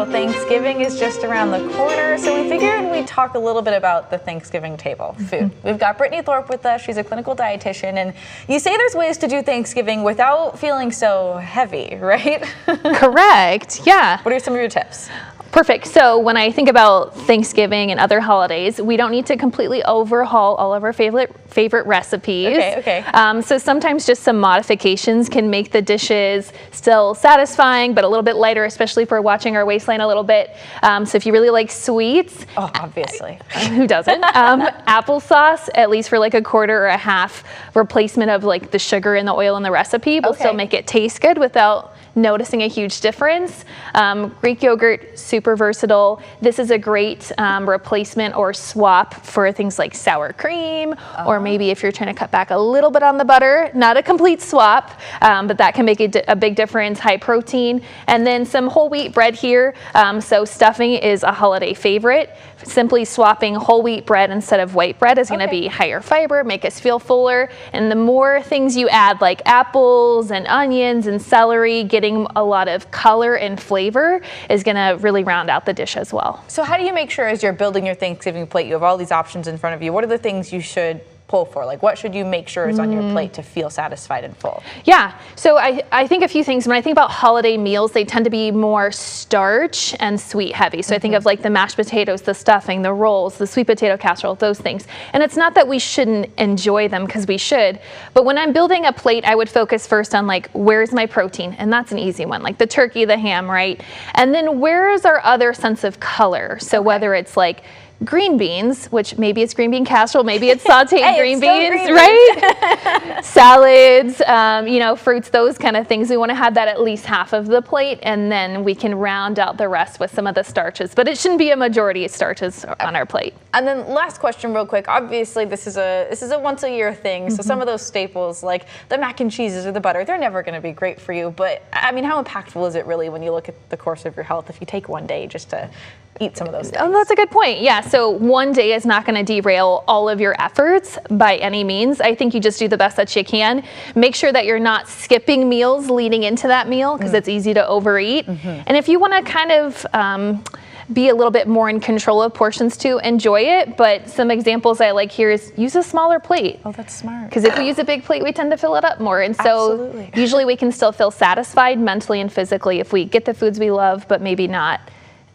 Well, Thanksgiving is just around the corner, so we figured we'd talk a little bit about the Thanksgiving table food. We've got Brittany Thorpe with us. She's a clinical dietitian, and you say there's ways to do Thanksgiving without feeling so heavy, right? Correct, yeah. What are some of your tips? Perfect. So when I think about Thanksgiving and other holidays, we don't need to completely overhaul all of our favorite recipes. Okay. So sometimes just some modifications can make the dishes still satisfying, but a little bit lighter, especially for watching our waistline a little bit. So if you really like sweets, oh, obviously, who doesn't? Applesauce, at least for like a quarter or a half replacement of like the sugar and the oil in the recipe, will still make it taste good without noticing a huge difference. Greek yogurt, super versatile. This is a great replacement or swap for things like sour cream, or maybe if you're trying to cut back a little bit on the butter, not a complete swap, but that can make a big difference. High protein. And then some whole wheat bread here. So stuffing is a holiday favorite. Simply swapping whole wheat bread instead of white bread is going to be higher fiber, make us feel fuller. And the more things you add, like apples and onions and celery, getting a lot of color and flavor is going to really round out the dish as well. So how do you make sure as you're building your Thanksgiving plate, you have all these options in front of you? What are the things you should pull for? Like, what should you make sure is on your plate to feel satisfied and full? Yeah, so I think a few things. When I think about holiday meals, they tend to be more starch and sweet heavy. So I think of like the mashed potatoes, the stuffing, the rolls, the sweet potato casserole, those things. And it's not that we shouldn't enjoy them, because we should, but when I'm building a plate, I would focus first on like, where's my protein? And that's an easy one, like the turkey, the ham, right? And then where is our other sense of color? So whether it's like green beans, which maybe it's green bean casserole, maybe it's sauteed green beans, right? Salads, fruits, those kind of things. We want to have that at least half of the plate, and then we can round out the rest with some of the starches. But it shouldn't be a majority of starches on our plate. And then last question real quick. Obviously, this is a once a year thing. So some of those staples like the mac and cheeses or the butter, they're never going to be great for you. But I mean, how impactful is it really when you look at the course of your health if you take one day just to eat some of those things? Oh, that's a good point. Yeah, so one day is not going to derail all of your efforts by any means. I think you just do the best that you can. Make sure that you're not skipping meals leading into that meal, because it's easy to overeat. And if you want to kind of be a little bit more in control of portions too, enjoy it. But some examples I like here is use a smaller plate. Oh, that's smart. Because if we use a big plate, we tend to fill it up more. And so usually we can still feel satisfied mentally and physically if we get the foods we love, but maybe not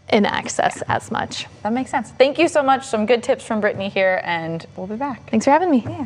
in excess as much. That makes sense. Thank you so much. Some good tips from Brittany here, and we'll be back. Thanks for having me. Yeah.